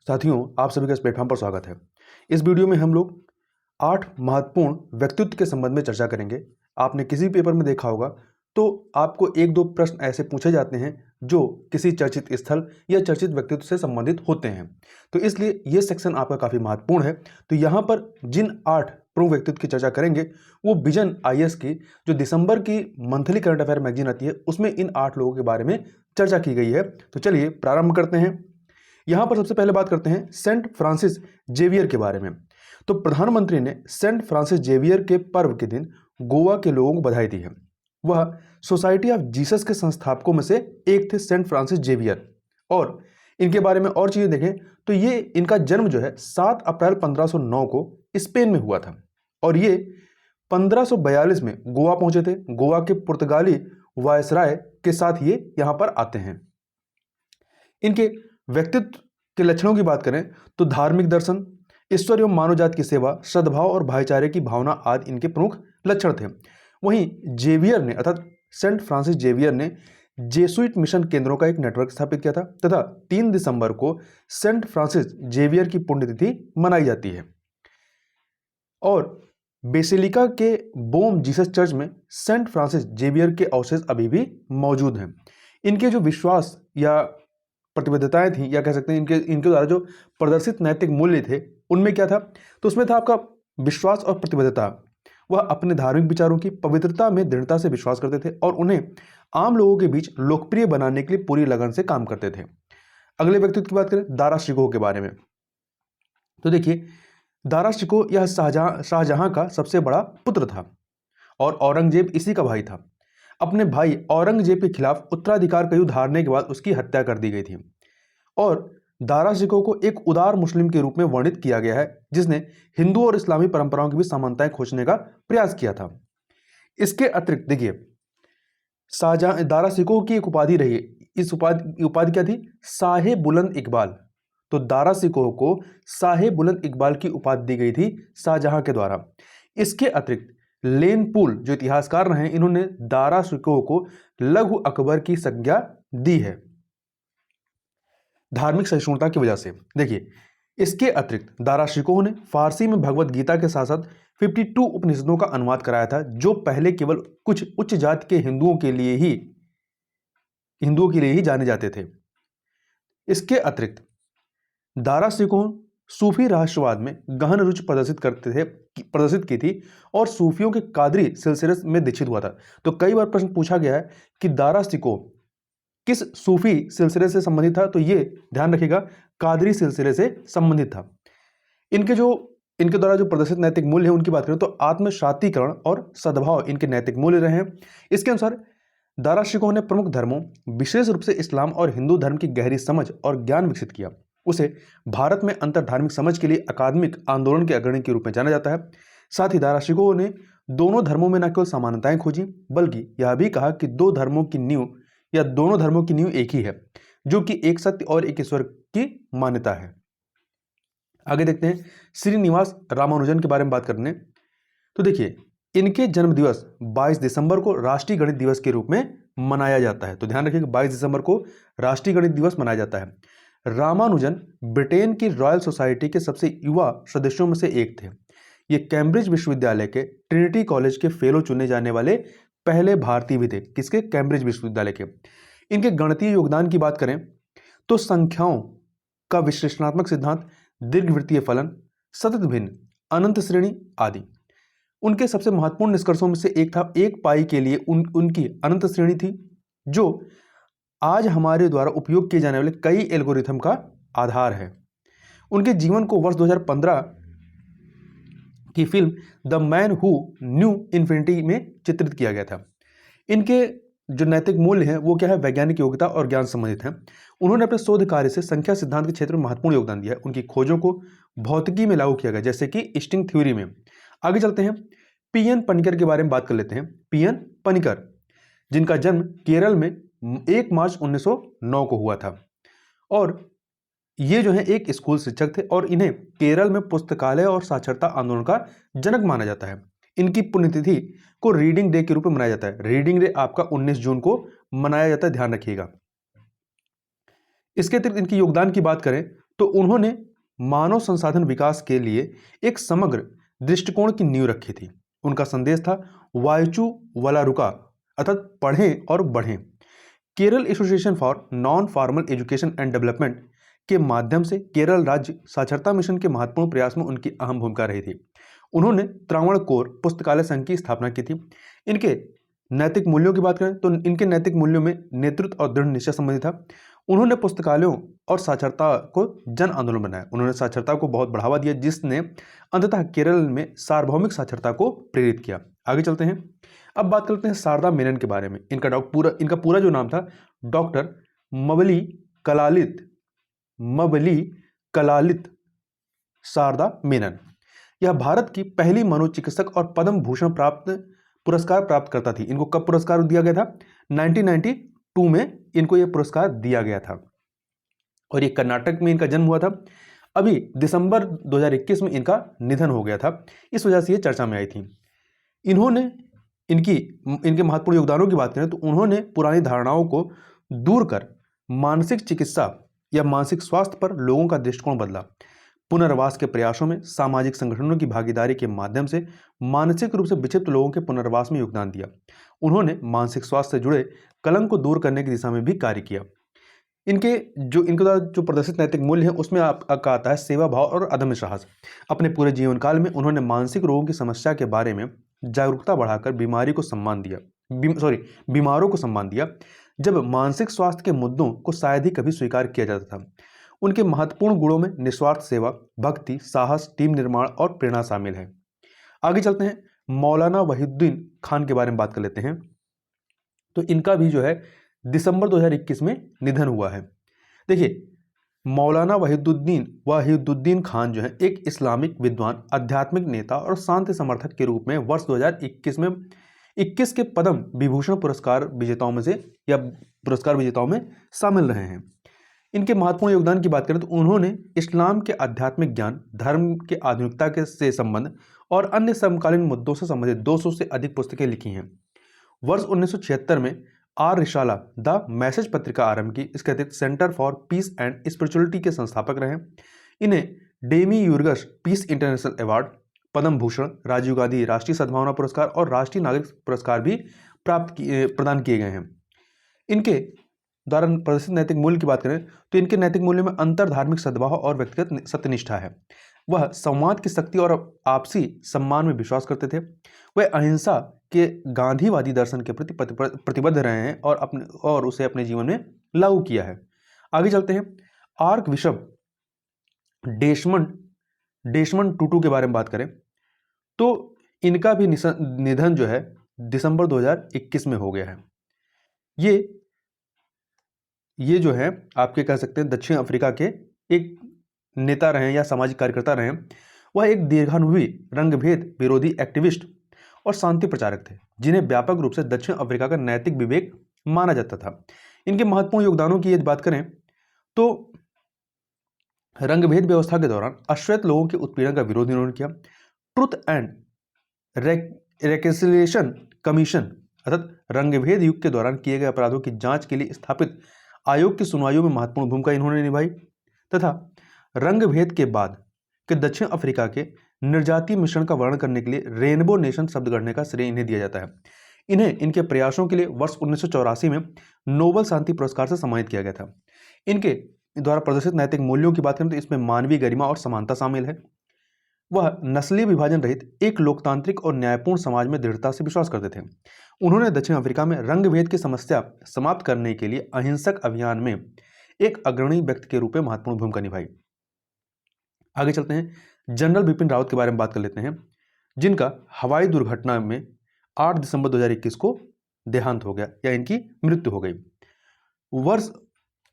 साथियों, आप सभी का इस प्लेटफॉर्म पर स्वागत है। इस वीडियो में हम लोग 8 महत्वपूर्ण व्यक्तित्व के संबंध में चर्चा करेंगे। आपने किसी पेपर में देखा होगा तो आपको एक दो प्रश्न ऐसे पूछे जाते हैं जो किसी चर्चित स्थल या चर्चित व्यक्तित्व से संबंधित होते हैं। तो इसलिए ये सेक्शन आपका काफ़ी महत्वपूर्ण है। तो यहाँ पर जिन 8 प्रमुख व्यक्तित्व की चर्चा करेंगे वो विजन आईएएस की जो दिसंबर की मंथली करंट अफेयर मैगजीन आती है उसमें इन 8 लोगों के बारे में चर्चा की गई है। तो चलिए प्रारंभ करते हैं। यहां पर सबसे पहले बात करते हैं सेंट फ्रांसिस जेवियर के बारे में। तो प्रधानमंत्री ने सेंट फ्रांसिस जेवियर के पर्व के दिन गोवा के लोगों को बधाई दी है। वह सोसाइटी ऑफ जीसस के संस्थापकों में से एक थे सेंट फ्रांसिस जेवियर। और इनके बारे में और चीजें देखें तो ये इनका जन्म जो है 7 अप्रैल 1509 को स्पेन में हुआ था और ये 1542 में गोवा पहुंचे थे। गोवा के पुर्तगाली वायसराय के साथ ये यहां पर आते हैं। इनके व्यक्तित्व के लक्षणों की बात करें तो धार्मिक दर्शन, ईश्वर एवं मानव जाति की सेवा, सद्भाव और भाईचारे की भावना आदि इनके प्रमुख लक्षण थे। वहीं जेवियर ने अर्थात सेंट फ्रांसिस जेवियर ने जेसुइट मिशन केंद्रों का एक नेटवर्क स्थापित किया था तथा 3 दिसंबर को सेंट फ्रांसिस जेवियर की पुण्यतिथि मनाई जाती है। और बेसिलिका के बोम जीसस चर्च में सेंट फ्रांसिस जेवियर के अवशेष अभी भी मौजूद हैं। इनके जो विश्वास या प्रतिबद्धताएं थी या कह सकते हैं इनके द्वारा जो प्रदर्शित नैतिक मूल्य थे उनमें क्या था, तो उसमें था आपका विश्वास और प्रतिबद्धता। वह अपने धार्मिक विचारों की पवित्रता में दृढ़ता से विश्वास करते थे और उन्हें आम लोगों के बीच लोकप्रिय बनाने के लिए पूरी लगन से काम करते थे। अगले व्यक्तित्व की बात करें दारा शिकोह के बारे में। तो देखिए, दारा शिकोह यह शाहजहां का सबसे बड़ा पुत्र था और औरंगजेब इसी का भाई था। अपने भाई औरंगजेब के खिलाफ उत्तराधिकार का युद्ध हारने के बाद उसकी हत्या कर दी गई थी और दारा शिकोह को एक उदार मुस्लिम के रूप में वर्णित किया गया है जिसने हिंदू और इस्लामी परंपराओं की भी समानताएं खोजने का प्रयास किया था। इसके अतिरिक्त देखिए, शाहजहां दारा शिकोह की एक उपाधि रही। इस उपाधि क्या थी? शाहे बुलंद इकबाल। तो दारा शिकोह को शाहे बुलंद इकबाल की उपाधि दी गई थी शाहजहां के द्वारा। इसके अतिरिक्त लेन पुल जो इतिहासकार रहे हैं इन्होंने दारा शिकोह को लघु अकबर की संज्ञा दी है धार्मिक सहिष्णुता की वजह से। देखिए, इसके अतिरिक्त दारा शिकोह ने फारसी में भगवत गीता के साथ साथ 52 उपनिषदों का अनुवाद कराया था जो पहले केवल कुछ उच्च जाति के हिंदुओं के लिए ही जाने जाते थे। इसके अतिरिक्त दारा शिकोह सूफी रहस्यवाद में गहन रुचि प्रदर्शित की थी और सूफियों के कादरी सिलसिले में दीक्षित हुआ था। तो कई बार प्रश्न पूछा गया है कि दारा शिकोह किस सूफी सिलसिले से संबंधित था, तो ये ध्यान रखिएगा कादरी सिलसिले से संबंधित था। इनके द्वारा जो प्रदर्शित नैतिक मूल्य है उनकी बात करें तो आत्मसातीकरण और सद्भाव इनके नैतिक मूल्य रहे हैं। इसके अनुसार दारा शिकोह ने प्रमुख धर्मों विशेष रूप से इस्लाम और हिंदू धर्म की गहरी समझ और ज्ञान विकसित किया। उसे भारत में अंतर धार्मिक समझ के लिए अकादमिक आंदोलन के अग्रणी के रूप में जाना जाता है। साथ ही दारा शिकोह ने दोनों धर्मों में न केवल समानताएं खोजी बल्कि यह भी कहा कि दोनों धर्मों की नींव एक ही है जो कि एक सत्य और एक ईश्वर की मान्यता है। आगे देखते हैं श्रीनिवास रामानुजन के बारे में बात करने। तो देखिए, इनके जन्म दिवस 22 दिसंबर को राष्ट्रीय गणित दिवस के रूप में मनाया जाता है। तो ध्यान रखिएगा 22 दिसंबर को राष्ट्रीय गणित दिवस मनाया जाता है। रामानुजन ब्रिटेन की रॉयल सोसाइटी के सबसे युवा सदस्यों में से एक थे। ये कैम्ब्रिज विश्वविद्यालय के ट्रिनिटी कॉलेज के फेलो चुने जाने वाले पहले भारतीय भी थे। किसके? कैम्ब्रिज विश्वविद्यालय के। इनके गणितीय योगदान की बात करें तो संख्याओं का विश्लेषणात्मक सिद्धांत, दीर्घवृत्तीय फलन, सतत भिन्न, अनंत श्रेणी आदि। उनके सबसे महत्वपूर्ण निष्कर्षों में से एक था एक पाई के लिए उनकी अनंत श्रेणी थी जो आज हमारे द्वारा उपयोग किए जाने वाले कई एल्गोरिथम का आधार है। उनके जीवन को वर्ष 2015 की film the man who knew infinity में चित्रित किया गया था। इनके जो नैतिक मूल्य हैं वो क्या है? वैज्ञानिक योग्यता और ज्ञान संबंधित हैं। उन्होंने अपने शोध कार्य से संख्या सिद्धांत के क्षेत्र में महत्वपूर्ण योगदान दिया है। उनकी खोजों को भौतिकी में लागू किया गया जैसे कि स्ट्रिंग थ्योरी में। आगे चलते हैं, पीएन पनिकर के बारे में बात कर लेते हैं। पीएन पनिकर जिनका जन्म केरल में 1 मार्च 1909 को हुआ था और ये जो है एक स्कूल शिक्षक थे और इन्हें केरल में पुस्तकालय और साक्षरता आंदोलन का जनक माना जाता है। इनकी पुण्यतिथि को रीडिंग डे के रूप में मनाया जाता है। रीडिंग डे आपका 19 जून को मनाया जाता है, ध्यान रखिएगा। इसके अतिरिक्त इनके योगदान की बात करें तो उन्होंने मानव संसाधन विकास के लिए एक समग्र दृष्टिकोण की नींव रखी थी। उनका संदेश था वायुचु वला रुका, अर्थात पढ़ें और बढ़ें। Kerala association for non formal education and development के माध्यम से केरल राज्य साक्षरता मिशन के महत्वपूर्ण प्रयास में उनकी अहम भूमिका रही थी। उन्होंने त्रावणकोर पुस्तकालय संघ की स्थापना की थी। इनके नैतिक मूल्यों की बात करें तो इनके नैतिक मूल्यों में नेतृत्व और दृढ़ निश्चय संबंधित था। उन्होंने पुस्तकालयों और साक्षरता को जन आंदोलन बनाया। उन्होंने साक्षरता को बहुत बढ़ावा दिया, जिसने अंततः केरल में सार्वभौमिक साक्षरता को प्रेरित किया। आगे चलते हैं, अब बात करते हैं शारदा मेनन के बारे में। इनका पूरा जो नाम था डॉक्टर मवली कलालित शारदा मेनन। यह भारत की पहली मनोचिकित्सक और पद्म भूषण पुरस्कार प्राप्त करता थी। इनको कब पुरस्कार दिया गया था? 1992 में इनको यह पुरस्कार दिया गया था और ये कर्नाटक में इनका जन्म हुआ था। अभी दिसंबर 2021 में इनका निधन हो गया था, इस वजह से ये चर्चा में आई थी। इन्होंने इनके महत्वपूर्ण योगदानों की बात करें तो उन्होंने पुरानी धारणाओं को दूर कर मानसिक चिकित्सा या मानसिक स्वास्थ्य पर लोगों का दृष्टिकोण बदला। पुनर्वास के प्रयासों में सामाजिक संगठनों की भागीदारी के माध्यम से मानसिक रूप से विक्षिप्त लोगों के पुनर्वास में योगदान दिया। उन्होंने मानसिक स्वास्थ्य से जुड़े कलंक को दूर करने की दिशा में भी कार्य किया। इनके द्वारा जो प्रदर्शित नैतिक मूल्य है उसमें आपका आता है सेवा भाव और अदम्य साहस। अपने पूरे जीवन काल में उन्होंने मानसिक रोगों की समस्या के बारे में जागरूकता बढ़ाकर बीमारों को सम्मान दिया, जब मानसिक स्वास्थ्य के मुद्दों को शायद ही कभी स्वीकार किया जाता था। उनके महत्वपूर्ण गुणों में निस्वार्थ सेवा, भक्ति, साहस, टीम निर्माण और प्रेरणा शामिल है। आगे चलते हैं, मौलाना वहीदुद्दीन खान के बारे में बात कर लेते हैं। तो इनका भी जो है दिसंबर 2021 में निधन हुआ है। देखिए, मौलाना वहीदुद्दीन खान जो है एक इस्लामिक विद्वान, आध्यात्मिक नेता और शांति समर्थक के रूप में वर्ष 2021 में 21 के पद्म विभूषण पुरस्कार विजेताओं में शामिल रहे हैं। इनके महत्वपूर्ण योगदान की बात करें तो उन्होंने इस्लाम के आध्यात्मिक ज्ञान, धर्म के आधुनिकता से संबंध और अन्य समकालीन मुद्दों से संबंधित 200 से अधिक पुस्तकें लिखी हैं। वर्ष 1976 में आर रिसाला द मैसेज पत्रिका आरंभ की। इसके अतिरिक्त centre for piece and spirituality के संस्थापक रहे। इन्हें Demi यूर्गस piece international award, Padma Bhushan, Rajiv Gandhi राष्ट्रीय सद्भावना पुरस्कार और राष्ट्रीय नागरिक पुरस्कार भी प्रदान किए गए हैं। इनके द्वारा प्रदर्शित नैतिक मूल्य की बात करें तो इनके नैतिक मूल्य में अंतर धार्मिक सद्भाव और व्यक्तिगत सत्यनिष्ठा है। वह संवाद की शक्ति और आपसी सम्मान में विश्वास करते थे। वह अहिंसा के गांधीवादी दर्शन के प्रति प्रतिबद्ध रहे हैं और उसे अपने जीवन में लागू किया है। आगे चलते हैं, आर्क बिशप डेसमंड टुटू के बारे में बात करें तो इनका भी निधन जो है दिसंबर 2021 में हो गया है। ये जो है आपके कह सकते हैं दक्षिण अफ्रीका के एक नेता रहे या सामाजिक कार्यकर्ता रहे। वह एक दीर्घानुभवी रंगभेद विरोधी एक्टिविस्ट और शांति प्रचारक थे, जिन्हें व्यापक रूप से दक्षिण अफ्रीका का नैतिक विवेक माना जाता था। इनके महत्वपूर्ण योगदानों की यदि बात करें तो रंगभेद व्यवस्था के दौरान अश्वेत लोगों के उत्पीड़न का विरोध इन्होंने किया। ट्रुथ एंड रेकन्सिलिएशन कमीशन अर्थात रंगभेद युग के दौरान किए गए अपराधों की जांच के लिए स्थापित आयोग की सुनवाइयों में महत्वपूर्ण भूमिका इन्होंने निभाई तथा रंगभेद के बाद के दक्षिण अफ्रीका के निर्जातीय मिश्रण का वर्णन करने के लिए रेनबो नेशन शब्द गढ़ने का श्रेय इन्हें दिया जाता है। इन्हें इनके प्रयासों के लिए वर्ष 1984 में नोबेल शांति पुरस्कार से सम्मानित किया गया था। इनके द्वारा प्रदर्शित नैतिक मूल्यों की बात करें तो इसमें मानवीय गरिमा और समानता शामिल है। वह नस्लीय विभाजन रहित एक लोकतांत्रिक और न्यायपूर्ण समाज में दृढ़ता से विश्वास करते थे। उन्होंने दक्षिण अफ्रीका में रंगभेद की समस्या समाप्त करने के लिए अहिंसक अभियान में एक अग्रणी व्यक्ति के रूप में महत्वपूर्ण भूमिका निभाई। आगे चलते हैं, जनरल बिपिन रावत के बारे में बात कर लेते हैं, जिनका हवाई दुर्घटना में 8 दिसंबर 2021 को देहांत हो गया या इनकी मृत्यु हो गई।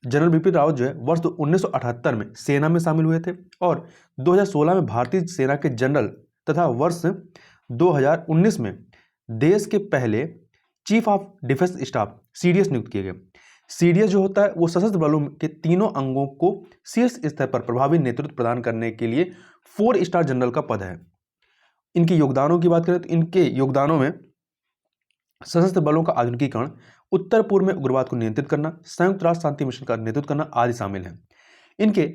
जनरल बिपिन रावत जो है वर्ष 1978 में सेना में शामिल हुए थे और 2016 में भारतीय सेना के जनरल तथा वर्ष 2019 में देश के पहले chief of defence staff CDS नियुक्त किए गए। सीडीएस जो होता है वो सशस्त्र बलों के तीनों अंगों को शीर्ष स्तर पर प्रभावी नेतृत्व प्रदान करने के लिए 4 स्टार जनरल का पद है। इनके योगदानों की बात करें तो इनके योगदानों में सशस्त्र बलों का आधुनिकीकरण, उत्तर पूर्व में उग्रवाद को नियंत्रित करना, संयुक्त राष्ट्र शांति मिशन का नेतृत्व करना आदि शामिल हैं। इनके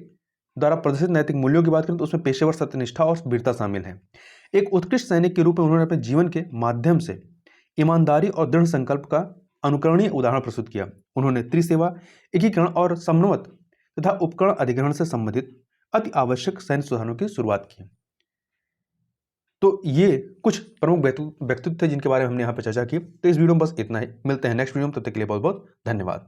द्वारा प्रदर्शित नैतिक मूल्यों की बात करें तो उसमें पेशेवर सत्यनिष्ठा और वीरता शामिल है। एक उत्कृष्ट सैनिक के रूप में उन्होंने अपने जीवन के माध्यम से ईमानदारी और दृढ़ संकल्प का अनुकरणीय उदाहरण प्रस्तुत किया। उन्होंने त्रिसेवा, एकीकरण और समन्वत तथा उपकरण अधिग्रहण से संबंधित अति आवश्यक सैन्य सुधारों की शुरुआत की। तो ये कुछ प्रमुख व्यक्तित्व थे जिनके बारे में हमने यहाँ पे चर्चा की। तो इस वीडियो में बस इतना ही। मिलते हैं नेक्स्ट वीडियो में, तब तक के लिए बहुत बहुत धन्यवाद।